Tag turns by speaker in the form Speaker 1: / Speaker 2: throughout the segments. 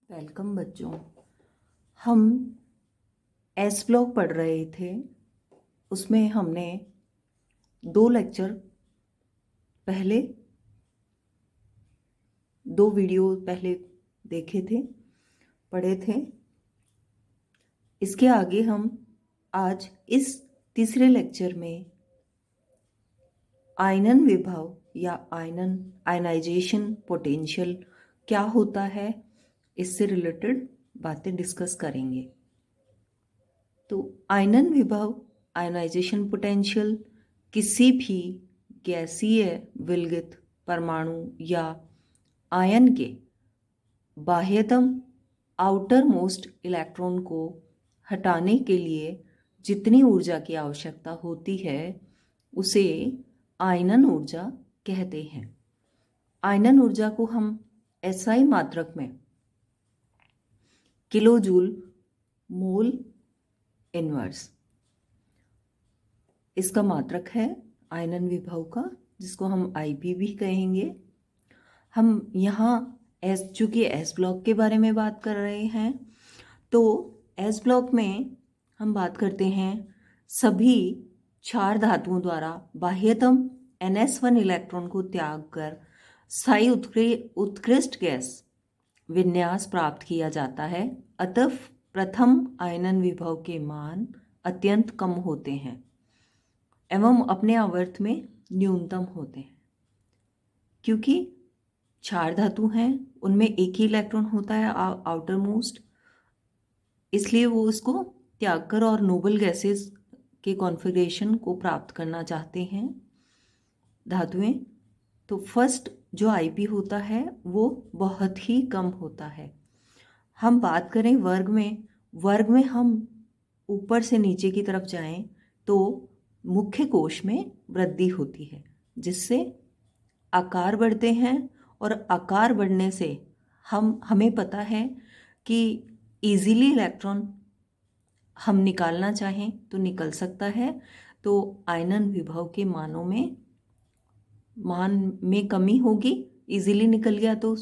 Speaker 1: Welcome बच्चों। हम S block पढ़ रहे थे। उसमें हमने 2 लेक्चर पहले, 2 वीडियो पहले देखे थे, पढ़े थे। इसके आगे हम आज इस तीसरे लेक्चर में आयनन विभव या आयनाइजेशन पोटेंशियल क्या होता है, इससे रिलेटेड बातें डिस्कस करेंगे। तो आयनन विभव, आयनाइजेशन पोटेंशियल किसी भी गैसीय विलगित परमाणु या आयन के बाह्यतम आउटर मोस्ट इलेक्ट्रॉन को हटाने के लिए जितनी ऊर्जा की आवश्यकता होती है उसे आयनन ऊर्जा कहते हैं। आयनन ऊर्जा को हम एसआई मात्रक में किलो जूल मोल इनवर्स इसका मात्रक है आयनन विभव का, जिसको हम आईपी भी कहेंगे। हम यहाँ चूँकि एस ब्लॉक के बारे में बात कर रहे हैं, तो एस ब्लॉक में हम बात करते हैं सभी क्षार धातुओं द्वारा बाह्यतम NS1 इलेक्ट्रॉन को त्याग कर स्थायी उत्कृष्ट गैस विन्यास प्राप्त किया जाता है। अतः प्रथम आयनन विभव के मान अत्यंत कम होते हैं एवं अपने आवर्त में न्यूनतम होते हैं, क्योंकि क्षार धातु हैं, उनमें एक ही इलेक्ट्रॉन होता है आउटर मोस्ट, इसलिए वो उसको त्याग कर और नोबल गैसेस के कॉन्फ़िगरेशन को प्राप्त करना चाहते हैं धातुएं। तो फर्स्ट जो आईपी होता है वो बहुत ही कम होता है। हम बात करें वर्ग में हम ऊपर से नीचे की तरफ जाएं तो मुख्य कोश में वृद्धि होती है, जिससे आकार बढ़ते हैं, और आकार बढ़ने से हमें पता है कि इजीली इलेक्ट्रॉन हम निकालना चाहें तो निकल सकता है। तो आयनन विभव के मान में कमी होगी, इजीली निकल गया तो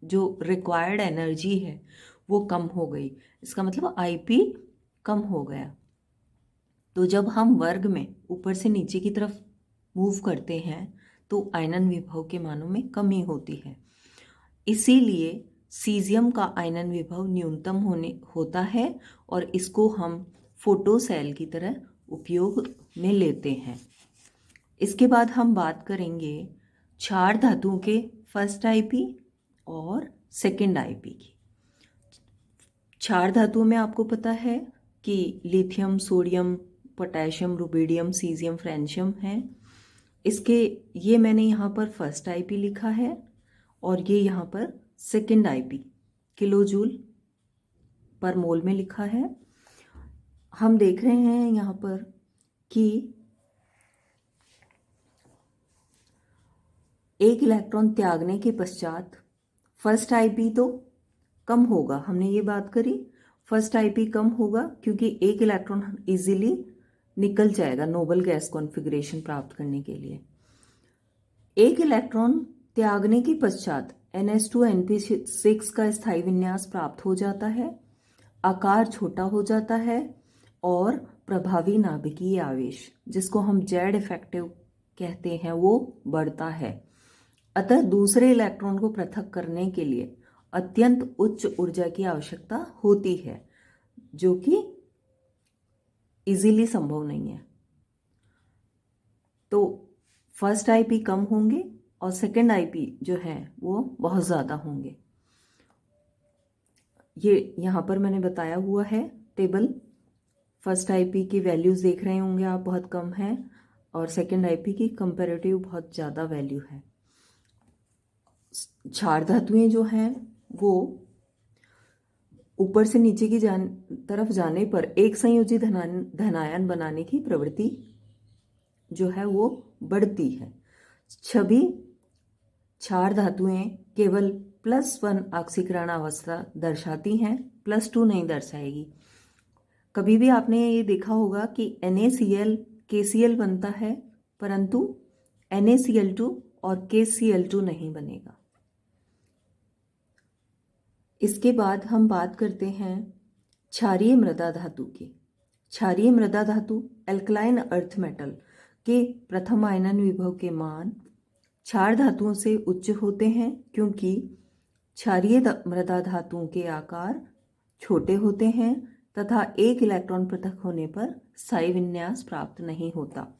Speaker 1: जो रिक्वायर्ड एनर्जी है वो कम हो गई, इसका मतलब आईपी कम हो गया। तो जब हम वर्ग में ऊपर से नीचे की तरफ मूव करते हैं तो आयनन विभव के मानों में कमी होती है। इसीलिए सीजियम का आयनन विभव न्यूनतम होता है और इसको हम फोटो सेल की तरह उपयोग में लेते हैं। इसके बाद हम बात करेंगे क्षार धातुओं के फर्स्ट आईपी और सेकंड आईपी की। क्षार धातुओं में आपको पता है कि lithium, sodium, potassium, rubidium, caesium, francium हैं। ये मैंने यहाँ पर फर्स्ट आईपी लिखा है और ये यहाँ पर सेकंड आईपी किलो जूल पर मोल में लिखा है। हम देख रहे हैं यहाँ पर कि एक इलेक्ट्रॉन त्यागने के पश्चात फर्स्ट आईपी तो कम होगा, हमने ये बात करी। फर्स्ट आईपी कम होगा क्योंकि एक इलेक्ट्रॉन इजीली निकल जाएगा नोबल गैस कॉन्फ़िगरेशन प्राप्त करने के लिए। एक इलेक्ट्रॉन त्यागने के पश्चात NH2 NP6 का स्थायी विन्यास प्राप्त हो जाता है, आकार छोटा हो जाता है और प्रभावी नाभिकीय आवेश, जिसको हम जेड इफेक्टिव कहते हैं, वो बढ़ता है। अतः दूसरे इलेक्ट्रॉन को पृथक करने के लिए अत्यंत उच्च ऊर्जा की आवश्यकता होती है, जो कि इजीली संभव नहीं है। तो फर्स्ट आईपी कम होंगे और सेकंड आईपी जो है वो बहुत ज़्यादा होंगे। ये यहाँ पर मैंने बताया हुआ है टेबल। फर्स्ट आईपी की वैल्यूज़ देख रहे होंगे आप, बहुत कम है, और सेकंड आईपी की कंपैरेटिव बहुत ज़्यादा वैल्यू है। क्षार धातुएं जो हैं वो ऊपर से नीचे की तरफ जाने पर एक संयोजी धनायन बनाने की प्रवृत्ति जो है वो बढ़ती है। सभी क्षार धातुएं केवल +1 ऑक्सीकरण अवस्था दर्शाती हैं, +2 नहीं दर्शाएगी। कभी भी आपने ये देखा होगा कि NaCl KCl बनता है, परंतु NaCl2 और KCl2 नहीं बनेगा। इसके बाद हम बात करते हैं क्षारीय मृदा धातु की। क्षारीय मृदा धातु एल्कलाइन अर्थ मेटल के प्रथम आयनन विभव के मान क्षार धातुओं से उच्च होते हैं, क्योंकि क्षारीय मृदा धातुओं के आकार छोटे होते हैं तथा एक इलेक्ट्रॉन पृथक होने पर स्थायी विन्यास प्राप्त नहीं होता।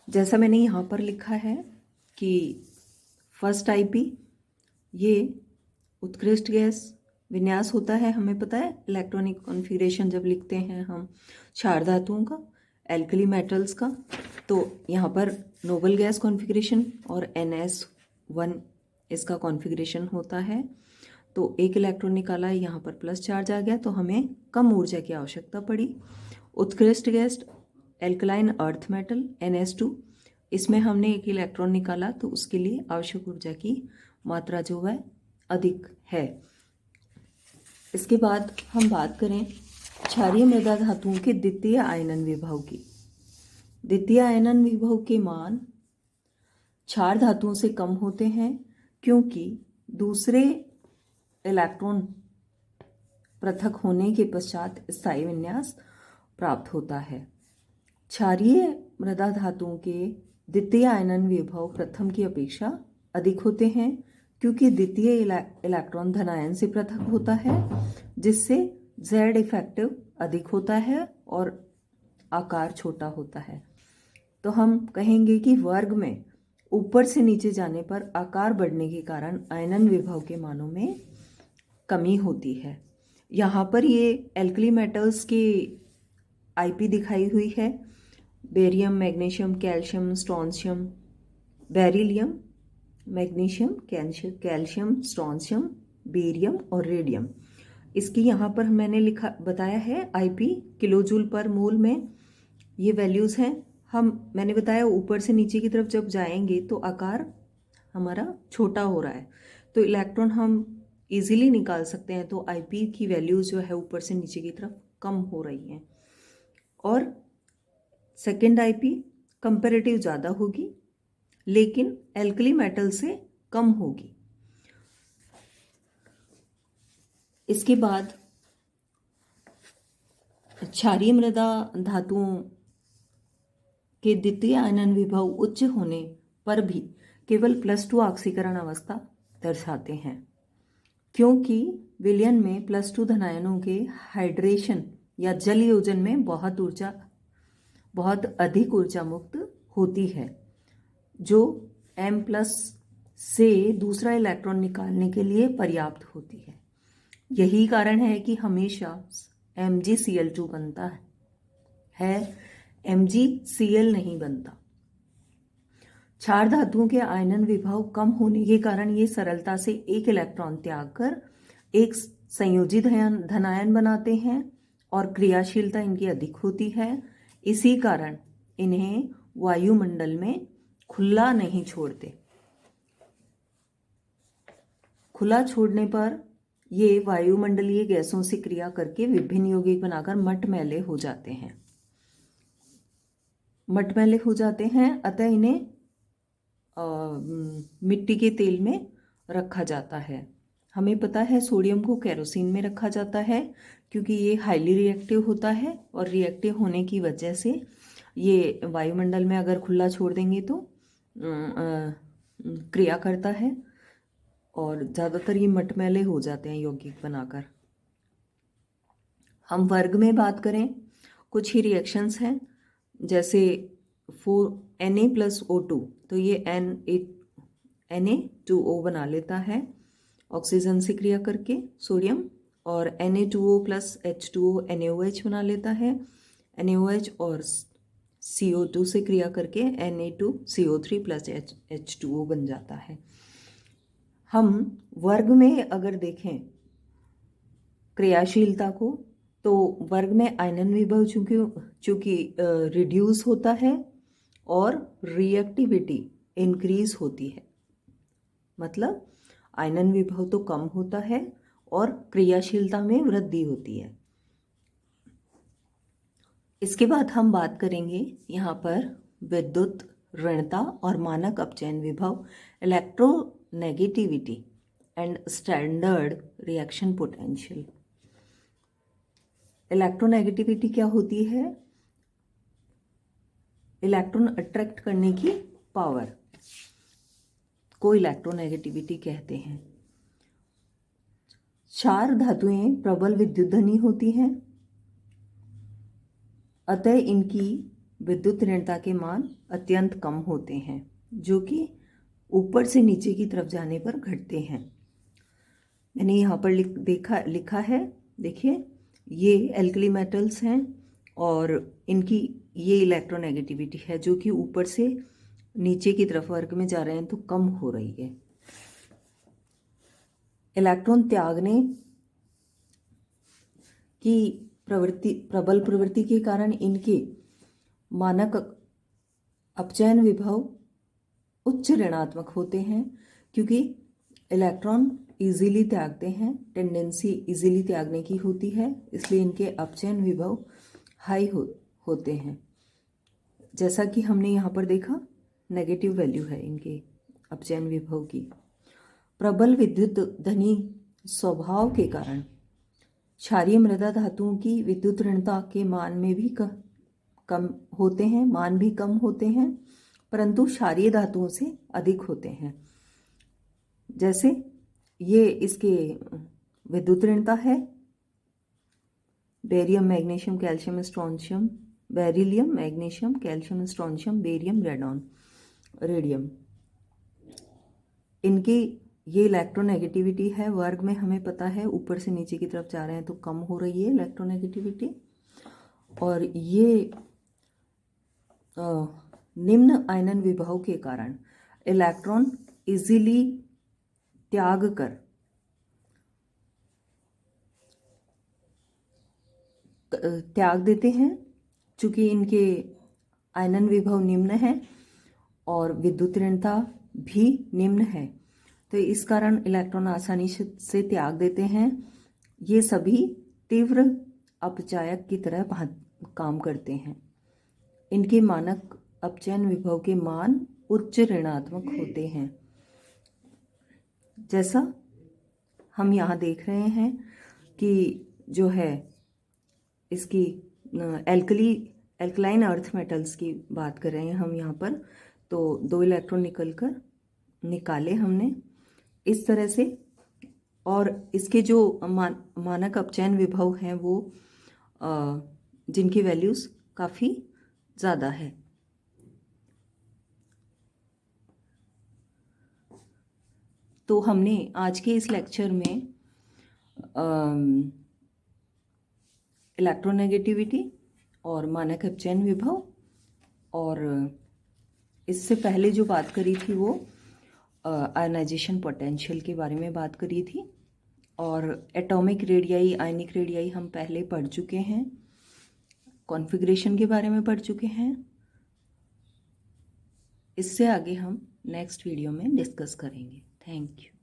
Speaker 1: जैसा मैंने यहाँ पर लिखा है कि फर्स्ट आईपी ये उत्कृष्ट गैस विन्यास होता है, हमें पता है इलेक्ट्रॉनिक कॉन्फ़िगरेशन जब लिखते हैं हम क्षार धातुओं का, एल्कली मेटल्स का, तो यहाँ पर नोबल गैस कॉन्फ़िगरेशन और NS1 इसका कॉन्फ़िगरेशन होता है। तो एक इलेक्ट्रॉन निकाला, यहाँ पर प्लस चार्ज आ गया, तो हमें कम ऊर्जा की आवश्यकता पड़ी। उत्कृष्ट gas alkaline earth metal NS2, इसमें हमने एक इलेक्ट्रॉन निकाला तो उसके लिए आवश्यक ऊर्जा की मात्रा जो है अधिक है। इसके बाद हम बात करें क्षारीय मृदा धातुओं के द्वितीय आयनन विभव की। द्वितीय आयनन विभव के मान क्षार धातुओं से कम होते हैं, क्योंकि दूसरे इलेक्ट्रॉन पृथक होने के पश्चात स्थायी विन्यास प्राप्त होता है। क्षारीय मृदा धातुओं के द्वितीय आयनन विभव प्रथम की अपेक्षा अधिक होते हैं, क्योंकि द्वितीय इलेक्ट्रॉन धनायन से पृथक होता है, जिससे Z इफेक्टिव अधिक होता है और आकार छोटा होता है। तो हम कहेंगे कि वर्ग में ऊपर से नीचे जाने पर आकार बढ़ने के कारण आयनन विभव के मानों में कमी होती है। यहाँ पर ये एल्कली मेटल्स की IP दिखाई हुई है, barium, magnesium, calcium, strontium, beryllium, magnesium, calcium, strontium, barium और रेडियम। इसकी यहाँ पर मैंने बताया है IP किलोजूल पर मोल में ये वैल्यूज़ हैं। मैंने बताया ऊपर से नीचे की तरफ जब जाएंगे तो आकार हमारा छोटा हो रहा है, तो इलेक्ट्रॉन हम इजीली निकाल सकते हैं। तो IP की वैल्यूज़ जो है ऊपर से नीचे की तरफ कम हो रही हैं, और सेकेंड IP कंपैरेटिव ज़्यादा होगी, लेकिन एल्कली मेटल से कम होगी। इसके बाद क्षारीय मृदा धातुओं के द्वितीय आयनन विभव उच्च होने पर भी केवल +2 ऑक्सीकरण अवस्था दर्शाते हैं, क्योंकि विलयन में +2 धनायनों के हाइड्रेशन या जल योजन में बहुत अधिक ऊर्जा मुक्त होती है, जो M+ से दूसरा इलेक्ट्रॉन निकालने के लिए पर्याप्त होती है। यही कारण है कि हमेशा MgCl2 बनता है, MgCl नहीं बनता। क्षार धातुओं के आयनन विभव कम होने के कारण ये सरलता से एक इलेक्ट्रॉन त्याग कर एक संयोजी धनायन बनाते हैं और क्रियाशीलता इनकी अधिक होती है। इसी कारण इन्हें वायुमंडल में खुला नहीं छोड़ते। खुला छोड़ने पर ये वायुमंडलीय गैसों से क्रिया करके विभिन्न यौगिक बनाकर मटमैले हो जाते हैं। अतः इन्हें मिट्टी के तेल में रखा जाता है। हमें पता है सोडियम को केरोसिन में रखा जाता है, क्योंकि ये हाईली रिएक्टिव होता है, और रिएक्टिव होने की वजह से ये वायुमंडल में अगर खुला छोड़ देंगे तो क्रिया करता है, और ज़्यादातर ये मटमैले हो जाते हैं यौगिक बनाकर। हम वर्ग में बात करें, कुछ ही रिएक्शंस हैं, जैसे Na+O2, तो ये Na2O बना लेता है ऑक्सीजन से क्रिया करके सोडियम, और Na2O + H2O NaOH बना लेता है, NaOH और CO2 से क्रिया करके Na2CO3 + H2O बन जाता है। हम वर्ग में अगर देखें क्रियाशीलता को, तो वर्ग में आयनन विभव चूंकि रिड्यूस होता है और रिएक्टिविटी इंक्रीज होती है, मतलब आयनन विभव तो कम होता है और क्रियाशीलता में वृद्धि होती है। इसके बाद हम बात करेंगे यहाँ पर विद्युत ऋणता और मानक अपचयन विभव electronegativity and standard reaction potential. Electronegativity क्या होती है? इलेक्ट्रॉन अट्रैक्ट करने की पावर को इलेक्ट्रोनेगेटिविटी कहते हैं। क्षार धातुएं प्रबल विद्युतधनी होती हैं, अतः इनकी विद्युत ऋणता के मान अत्यंत कम होते हैं, जो कि ऊपर से नीचे की तरफ जाने पर घटते हैं। मैंने यहाँ पर लिखा है, देखिए ये एल्कली मेटल्स हैं और इनकी ये इलेक्ट्रोनेगेटिविटी है जो कि ऊपर से नीचे की तरफ वर्ग में जा रहे हैं तो कम हो रही है। इलेक्ट्रॉन त्यागने की प्रबल प्रवृत्ति के कारण इनके मानक अपचयन विभव उच्च ऋणात्मक होते हैं, क्योंकि इलेक्ट्रॉन इजीली त्यागते हैं, टेंडेंसी इजीली त्यागने की होती है, इसलिए इनके अपचयन विभव हाई होते हैं। जैसा कि हमने यहाँ पर देखा, नेगेटिव वैल्यू है इनके अपचयन विभव की। प्रबल विद्युत धनी स्वभाव के कारण क्षारीय मृदा धातुओं की विद्युत ऋणता के मान में भी कम होते हैं, मान भी कम होते हैं, परंतु क्षारीय धातुओं से अधिक होते हैं। जैसे ये इसके विद्युत ऋणता है barium, magnesium, calcium, strontium, beryllium, magnesium, calcium, strontium, barium, radon, radium. इनकी ये इलेक्ट्रोनेगेटिविटी है, वर्ग में हमें पता है ऊपर से नीचे की तरफ जा रहे हैं तो कम हो रही है इलेक्ट्रोनेगेटिविटी। और ये निम्न आयनन विभव के कारण इलेक्ट्रॉन इजीली त्याग देते हैं, चूँकि इनके आयनन विभव निम्न है और विद्युत ऋणता भी निम्न है, तो इस कारण इलेक्ट्रॉन आसानी से त्याग देते हैं। ये सभी तीव्र अपचायक की तरह काम करते हैं। इनके मानक अपचयन विभव के मान उच्च ऋणात्मक होते हैं। जैसा हम यहाँ देख रहे हैं कि जो है इसकी एल्कलाइन अर्थ मेटल्स की बात कर रहे हैं हम यहाँ पर, तो 2 इलेक्ट्रॉन निकाले हमने इस तरह से, और इसके जो मानक अपचयन विभव हैं वो जिनकी वैल्यूज़ काफ़ी ज़्यादा है। तो हमने आज के इस लेक्चर में इलेक्ट्रोनेगेटिविटी और मानक अपचयन विभव, और इससे पहले जो बात करी थी वो आयनाइजेशन पोटेंशियल के बारे में बात करी थी, और एटॉमिक रेडियाई, आयनिक रेडियाई हम पहले पढ़ चुके हैं, कॉन्फ़िगरेशन के बारे में पढ़ चुके हैं। इससे आगे हम नेक्स्ट वीडियो में डिस्कस करेंगे। Thank you.